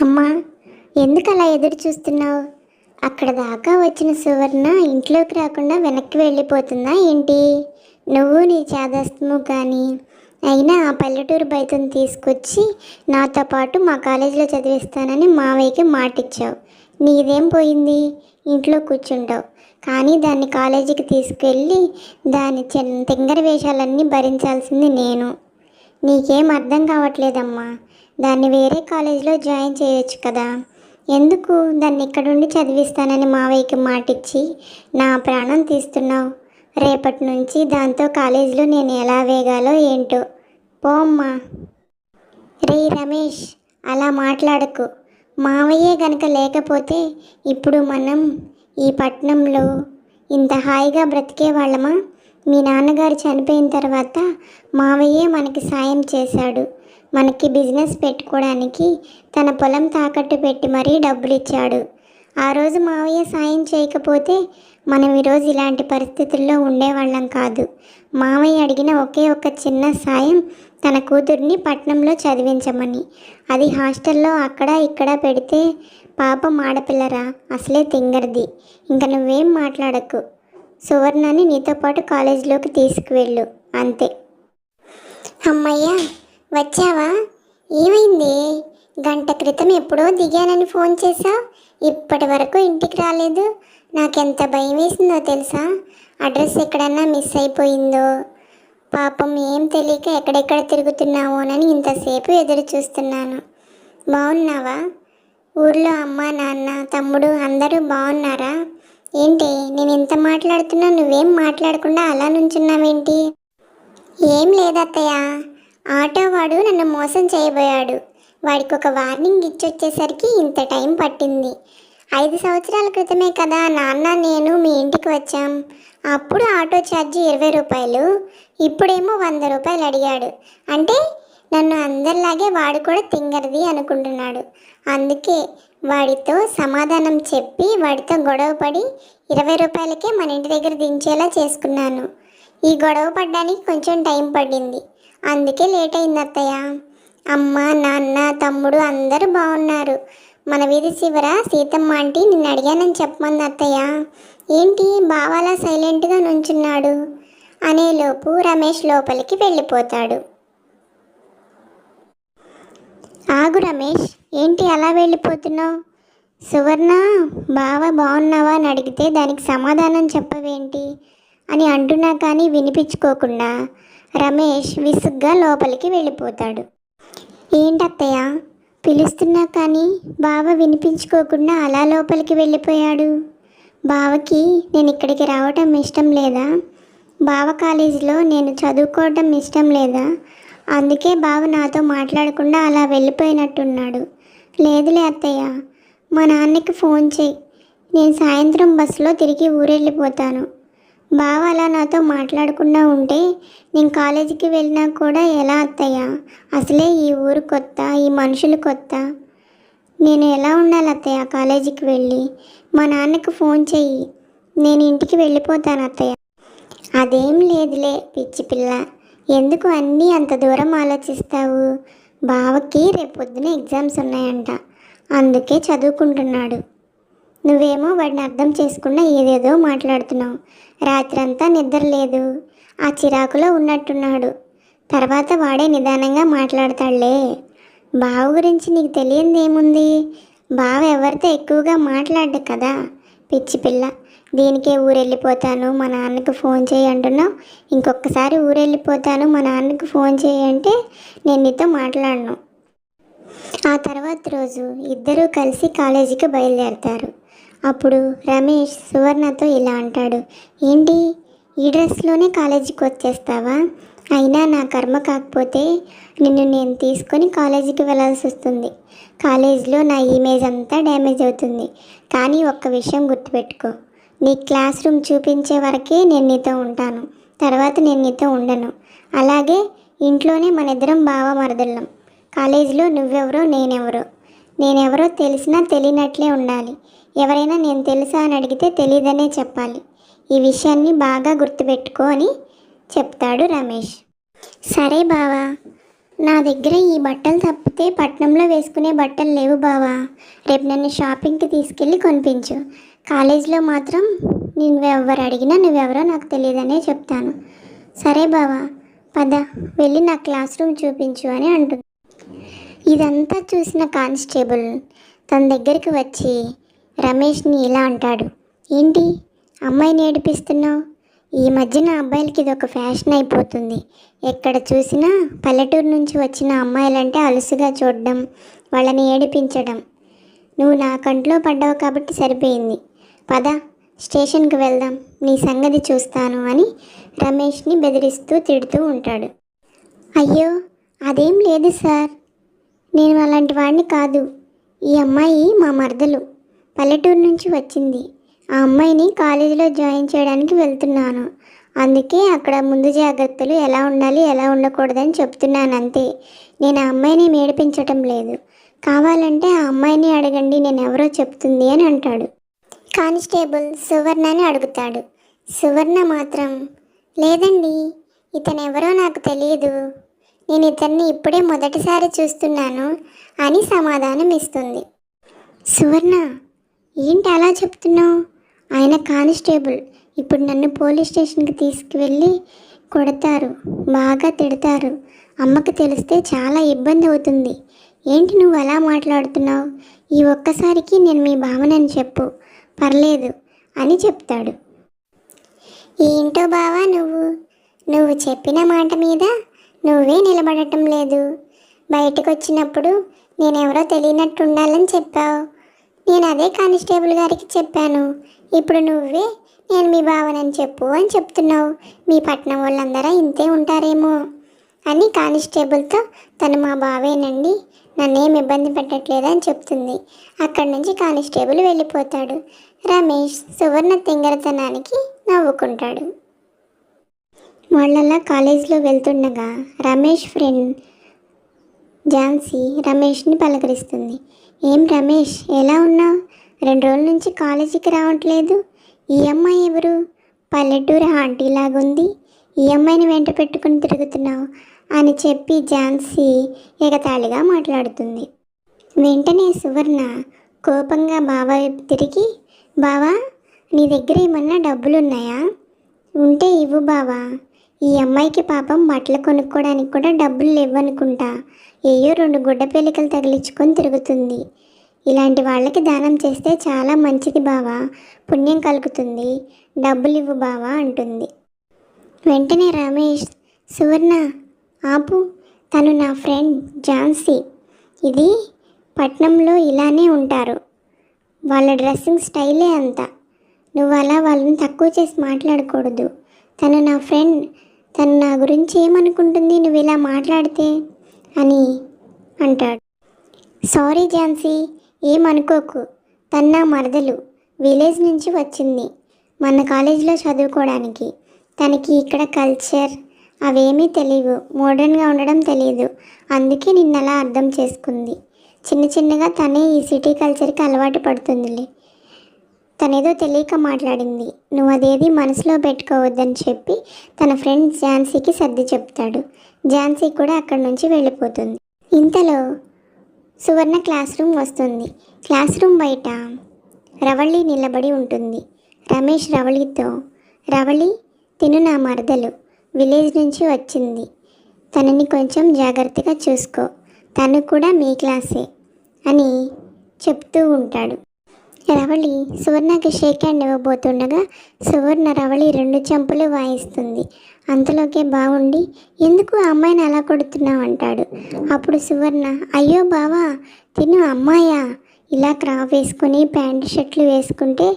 అమ్మా, ఎందుకు అలా ఎదురు చూస్తున్నావు? అక్కడ దాకా వచ్చిన సువర్ణ ఇంట్లోకి రాకుండా వెనక్కి వెళ్ళిపోతుందా ఏంటి? నువ్వు నీ చేదస్తము కానీ అయినా ఆ పల్లెటూరు బయటను తీసుకొచ్చి నాతో పాటు మా కాలేజీలో చదివిస్తానని మావయ్యకి మాటిచ్చావు. నీదేం పోయింది? ఇంట్లో కూర్చుంటావు. కానీ దాన్ని కాలేజీకి తీసుకెళ్ళి దాని తింగర వేషాలన్నీ భరించాల్సింది నేను. నీకేం అర్థం కావట్లేదమ్మా. దాన్ని వేరే కాలేజీలో జాయిన్ చేయొచ్చు కదా. ఎందుకు దాన్ని ఇక్కడుండి చదివిస్తానని మావయ్యకి మాటిచ్చి నా ప్రాణం తీస్తున్నావు? రేపటి నుంచి దాంతో కాలేజీలో నేను ఎలా వేగాలో ఏంటో. పో అమ్మా. రే రమేష్, అలా మాట్లాడకు. మావయ్యే గనక లేకపోతే ఇప్పుడు మనం ఈ పట్టణంలో ఇంత హాయిగా బ్రతికే వాళ్ళమా? మీ నాన్నగారు చనిపోయిన తర్వాత మావయ్యే మనకి సాయం చేశాడు. మనకి బిజినెస్ పెట్టుకోవడానికి తన పొలం తాకట్టు పెట్టి మరీ డబ్బులు ఇచ్చాడు. ఆ రోజు మావయ్య సాయం చేయకపోతే మనం ఈరోజు ఇలాంటి పరిస్థితుల్లో ఉండేవాళ్ళం కాదు. మావయ్య అడిగిన ఒకే ఒక చిన్న సాయం తన కూతుర్ని పట్నంలో చదివించమని. అది హాస్టల్లో అక్కడ ఇక్కడ పెడితే పాపం ఆడపిల్లరా, అసలే తింగర్ది. ఇంకా నువ్వేం మాట్లాడకు. సువర్ణని నీతో పాటు కాలేజీలోకి తీసుకువెళ్ళు, అంతే. అమ్మయ్య, వచ్చావా? ఏమైంది? గంట క్రితం ఎప్పుడో దిగానని ఫోన్ చేశావు, ఇప్పటి వరకు ఇంటికి రాలేదు. నాకెంత భయం వేసిందో తెలుసా? అడ్రస్ ఎక్కడన్నా మిస్ అయిపోయిందో, పాపం ఏం తెలియక ఎక్కడెక్కడ తిరుగుతున్నావోనని ఇంతసేపు ఎదురు చూస్తున్నాను. బాగున్నావా? ఊర్లో అమ్మ, నాన్న, తమ్ముడు అందరూ బాగున్నారా? ఏంటి నేను ఇంత మాట్లాడుతున్నా నువ్వేం మాట్లాడకుండా అలా నుంచున్నావేంటి? ఏం లేదత్తయ్య, ఆటో వాడు నన్ను మోసం చేయబోయాడు. వాడికి ఒక వార్నింగ్ ఇచ్చొచ్చేసరికి ఇంత టైం పట్టింది. 5 సంవత్సరాల క్రితమే కదా నాన్న నేను మీ ఇంటికి వచ్చాం. అప్పుడు ఆటో ఛార్జీ 20 రూపాయలు, ఇప్పుడేమో 100 రూపాయలు అడిగాడు. అంటే నన్ను అందరిలాగే వాడు కూడా తింగరది అనుకుంటున్నాడు. అందుకే వాడితో సమాధానం చెప్పి వాడితో గొడవపడి 20 రూపాయలకే మన ఇంటి దగ్గర దించేలా చేసుకున్నాను. ఈ గొడవ పడ్డానికి కొంచెం టైం పడింది, అందుకే లేట్ అయింది అత్తయ్య. అమ్మ, నాన్న, తమ్ముడు అందరూ బాగున్నారు. మన వీధి చివర సీతమ్మ ఆంటీ నిన్ను అడిగానని చెప్పమంది అత్తయ్య. ఏంటి బావాలా సైలెంట్గా నుంచున్నాడు? అనేలోపు రమేష్ లోపలికి వెళ్ళిపోతాడు. ఆగు రమేష్, ఏంటి అలా వెళ్ళిపోతున్నావు? సువర్ణ, బావ బాగున్నావా అని అడిగితే దానికి సమాధానం చెప్పవేంటి అని అంటున్నా కానీ వినిపించుకోకుండా రమేష్ విసుగ్గా లోపలికి వెళ్ళిపోతాడు. ఏంటత్తయ్య, పిలుస్తున్నా కానీ బావ వినిపించుకోకుండా అలా లోపలికి వెళ్ళిపోయాడు? బావకి నేను ఇక్కడికి రావటం ఇష్టం లేదా? బావ కాలేజీలో నేను చదువుకోవటం ఇష్టం లేదా? అందుకే బావ నాతో మాట్లాడకుండా అలా వెళ్ళిపోయినట్టున్నాడు. లేదులే అత్తయ్య, మా నాన్నకి ఫోన్ చేయి, నేను సాయంత్రం బస్సులో తిరిగి ఊరెళ్ళిపోతాను. బావ అలా నాతో మాట్లాడకుండా ఉంటే నేను కాలేజీకి వెళ్ళినా కూడా ఎలా అత్తయ్య? అసలే ఈ ఊరు కొత్త, ఈ మనుషులు కొత్త. నేను ఎలా ఉండాలి అత్తయ్య కాలేజీకి వెళ్ళి? మా నాన్నకి ఫోన్ చెయ్యి, నేను ఇంటికి వెళ్ళిపోతాను అత్తయ్య. అదేం లేదులే పిచ్చి పిల్ల, ఎందుకు అన్నీ అంత దూరం ఆలోచిస్తావు? బావకి రేపొద్దున ఎగ్జామ్స్ ఉన్నాయంట, అందుకే చదువుకుంటున్నాడు. నువ్వేమో వాడిని అర్థం చేసుకున్నా ఏదేదో మాట్లాడుతున్నావు. రాత్రంతా నిద్ర లేదు, ఆ చిరాకులో ఉన్నట్టున్నాడు. తర్వాత వాడే నిదానంగా మాట్లాడతాడులే. బావ గురించి నీకు తెలియంది ఏముంది? బావ ఎవరితో ఎక్కువగా మాట్లాడు కదా పిచ్చి పిల్ల. దీనికే ఊరెళ్ళిపోతాను మా నాన్నకి ఫోన్ చేయి అంటున్నావు. ఇంకొకసారి ఊరెళ్ళిపోతాను మా నాన్నకి ఫోన్ చేయి అంటే నేను నీతో మాట్లాడను. ఆ తర్వాత రోజు ఇద్దరూ కలిసి కాలేజీకి బయలుదేరతారు. అప్పుడు రమేష్ సువర్ణతో ఇలా అంటాడు. ఏంటి ఈ డ్రెస్లోనే కాలేజీకి వచ్చేస్తావా? అయినా నా కర్మ కాకపోతే నిన్ను నేను తీసుకొని కాలేజీకి వెళ్ళాల్సి వస్తుంది. కాలేజీలో నా ఇమేజ్ అంతా డ్యామేజ్ అవుతుంది. కానీ ఒక్క విషయం గుర్తుపెట్టుకో, నీ క్లాస్ రూమ్ చూపించే వరకే నేను నీతో ఉంటాను, తర్వాత నేను నీతో ఉండను. అలాగే ఇంట్లోనే మన ఇద్దరం బావ మరదళ్ళం. కాలేజీలో నువ్వెవరో నేనెవరో తెలిసినా తెలియనట్లే ఉండాలి. ఎవరైనా నేను తెలుసా అని అడిగితే తెలీదనే చెప్పాలి. ఈ విషయాన్ని బాగా గుర్తుపెట్టుకో అని చెప్తాడు రమేష్. సరే బావా, నా దగ్గర ఈ బట్టలు తప్పితే పట్నంలో వేసుకునే బట్టలు లేవు బావా. రేపు నన్ను షాపింగ్కి తీసుకెళ్ళి కొనిపించు. కాలేజీలో మాత్రం నువ్వెవరు అడిగినా నువ్వెవరో నాకు తెలియదనే చెప్తాను. సరే బావా, పద వెళ్ళి నా క్లాస్ రూమ్ చూపించు అని అంటుంది. ఇదంతా చూసిన కానిస్టేబుల్ తన దగ్గరికి వచ్చి రమేష్ని ఇలా అంటాడు. ఏంటి అమ్మాయిని ఏడిపిస్తున్నావు? ఈ మధ్యన అబ్బాయిలకి ఇది ఒక ఫ్యాషన్ అయిపోతుంది. ఎక్కడ చూసినా పల్లెటూరు నుంచి వచ్చిన అమ్మాయిలంటే అలుసుగా చూడడం, వాళ్ళని ఏడిపించడం. నువ్వు నా కంట్లో పడ్డావు కాబట్టి సరిపోయింది. పద స్టేషన్కి వెళ్దాం, నీ సంగతి చూస్తాను అని రమేష్ని బెదిరిస్తూ తిడుతూ ఉంటాడు. అయ్యో అదేం లేదు సార్, నేను అలాంటి వాడిని కాదు. ఈ అమ్మాయి మా మరదలు, పల్లెటూరు నుంచి వచ్చింది. ఆ అమ్మాయిని కాలేజీలో జాయిన్ చేయడానికి వెళ్తున్నాను. అందుకే అక్కడ ముందు జాగ్రత్తలు ఎలా ఉండాలి ఎలా ఉండకూడదని చెప్తున్నాను అంతే. నేను ఆ అమ్మాయిని ఏడిపించటం లేదు. కావాలంటే ఆ అమ్మాయిని అడగండి, నేను ఎవరో చెప్తుంది అని అంటాడు. కానిస్టేబుల్ సువర్ణని అడుగుతాడు. సువర్ణ మాత్రం లేదండి, ఇతను ఎవరో నాకు తెలియదు, నేను ఇతన్ని ఇప్పుడే మొదటిసారి చూస్తున్నాను అని సమాధానం ఇస్తుంది. సువర్ణ ఏంటి అలా చెప్తున్నావు? ఆయన కానిస్టేబుల్. ఇప్పుడు నన్ను పోలీస్ స్టేషన్కి తీసుకువెళ్ళి కొడతారు, బాగా తిడతారు. అమ్మకి తెలిస్తే చాలా ఇబ్బంది అవుతుంది. ఏంటి నువ్వు అలా మాట్లాడుతున్నావు? ఈ ఒక్కసారికి నేను మీ భావనని చెప్పు, పర్లేదు అని చెప్తాడు. ఏంటో బావా నువ్వు చెప్పిన మాట మీద నువ్వే నిలబడటం లేదు. బయటకు వచ్చినప్పుడు నేనెవరో తెలియనట్టు ఉండాలని చెప్పావు. నేను అదే కానిస్టేబుల్ గారికి చెప్పాను. ఇప్పుడు నువ్వే నేను మీ భావనని చెప్పు అని చెప్తున్నావు. మీ పట్నం వాళ్ళందరూ ఇంతే ఉంటారేమో అని కానిస్టేబుల్తో తను మా బావేనండి, నన్నేం ఇబ్బంది పెట్టట్లేదని చెప్తుంది. అక్కడి నుంచి కానిస్టేబుల్ వెళ్ళిపోతాడు. రమేష్ సువర్ణ తింగరతనానికి నవ్వుకుంటాడు. వాళ్ళలా కాలేజీలో వెళ్తుండగా రమేష్ ఫ్రెండ్ ఝాన్సీ రమేష్ని పలకరిస్తుంది. ఏం రమేష్, ఎలా ఉన్నావు? 2 రోజుల నుంచి కాలేజీకి రావట్లేదు. ఈ అమ్మాయి ఎవరు? పల్లెటూరు ఆంటీలాగుంది. ఈ అమ్మాయిని వెంట పెట్టుకుని తిరుగుతున్నావు అని చెప్పి ఝాన్సీ ఎగతాళిగా మాట్లాడుతుంది. వెంటనే సువర్ణ కోపంగా బావ వైపు తిరిగి, బావా నీ దగ్గర ఏమన్నా డబ్బులున్నాయా? ఉంటే ఇవ్వు బావా. ఈ అమ్మాయికి పాపం బట్టలు కొనుక్కోవడానికి కూడా డబ్బులు లేవనుకుంటా. ఏయో 2 గుడ్డ పేలికలు తగిలించుకొని తిరుగుతుంది. ఇలాంటి వాళ్ళకి దానం చేస్తే చాలా మంచిది బావా, పుణ్యం కలుగుతుంది. డబ్బులు ఇవ్వు బావా అంటుంది. వెంటనే రమేష్, సువర్ణ ఆపు, తను నా ఫ్రెండ్ ఝాన్సీ. ఇది పట్నంలో ఇలానే ఉంటారు, వాళ్ళ డ్రెస్సింగ్ స్టైలే అంతా. నువ్వు అలా వాళ్ళని తక్కువ చేసి మాట్లాడకూడదు. తను నా ఫ్రెండ్, తను నా గురించి ఏమనుకుంటుంది నువ్వు ఇలా మాట్లాడితే అని అంటాడు. సారీ ఝాన్సీ, ఏమనుకోకు. తను నా మరదలు, విలేజ్ నుంచి వచ్చింది మన కాలేజీలో చదువుకోవడానికి. తనకి ఇక్కడ కల్చర్ అవేమీ తెలియవు, మోడర్న్గా ఉండడం తెలియదు. అందుకే నిన్నలా అర్థం చేసుకుంది. చిన్నగా తనే ఈ సిటీ కల్చర్కి అలవాటు పడుతుందిలే. తనేదో తెలియక మాట్లాడింది, నువ్వు అదేది మనసులో పెట్టుకోవద్దని చెప్పి తన ఫ్రెండ్ ఝాన్సీకి సర్ది చెప్తాడు. ఝాన్సీ కూడా అక్కడి నుంచి వెళ్ళిపోతుంది. ఇంతలో సువర్ణ క్లాస్ రూమ్ వస్తుంది. క్లాస్ రూమ్ బయట రవళి నిలబడి ఉంటుంది. రమేష్ రవళితో, రవళి తిను నా మరదలు, విలేజ్ నుంచి వచ్చింది, తనని కొంచెం జాగ్రత్తగా చూసుకో, తను కూడా మీ క్లాసే అని చెప్తూ ఉంటాడు. రవళి సువర్ణకి షేక్ హ్యాండ్ ఇవ్వబోతుండగా సువర్ణ రవళి 2 చెంపులు వాయిస్తుంది. అంతలోకే బాగుండి, ఎందుకు ఆ అమ్మాయిని అలా కొడుతున్నావు అంటాడు. అప్పుడు సువర్ణ, అయ్యో బావా తిను అమ్మాయా, ఇలా క్రాప్ వేసుకుని ప్యాంటు షర్ట్లు వేసుకుంటే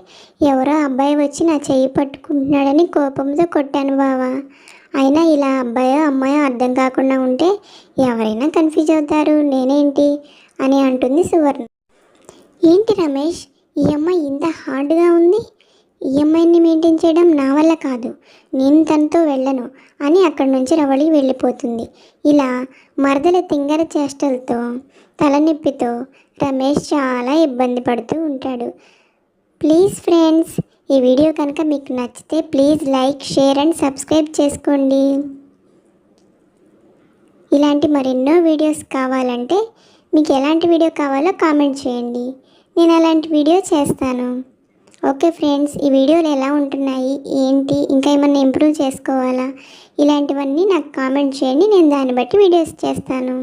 ఎవరో అబ్బాయి వచ్చి నా చెయ్యి పట్టుకుంటున్నాడని కోపంతో కొట్టాను బావా. అయినా ఇలా అబ్బాయో అమ్మాయో అర్థం కాకుండా ఉంటే ఎవరైనా కన్ఫ్యూజ్ అవుతారు, నేనేంటి అని అంటుంది సువర్ణ. ఏంటి రమేష్, ఈ అమ్మాయి ఇంత హార్డ్గా ఉంది, ఈ అమ్మాయిని మెయింటైన్ చేయడం నా వల్ల కాదు, నేను తనతో వెళ్ళను అని అక్కడి నుంచి రవళి వెళ్ళిపోతుంది. ఇలా మరదల తింగర చేష్టలతో తలనొప్పితో రమేష్ చాలా ఇబ్బంది పడుతూ ఉంటాడు. ప్లీజ్ ఫ్రెండ్స్, ఈ వీడియో కనుక మీకు నచ్చితే please like, share and subscribe చేసుకోండి. ఇలాంటి మరెన్నో వీడియోస్ కావాలంటే మీకు ఎలాంటి వీడియో కావాలో కామెంట్ చేయండి, నేను అలాంటి వీడియో చేస్తాను. ఓకే ఫ్రెండ్స్, ఈ వీడియోలు ఎలా ఉంటున్నాయి ఏంటి, ఇంకా ఏమన్నా ఇంప్రూవ్ చేసుకోవాలా, ఇలాంటివన్నీ నాకు కామెంట్ చేయండి, నేను దాన్ని బట్టి వీడియోస్ చేస్తాను.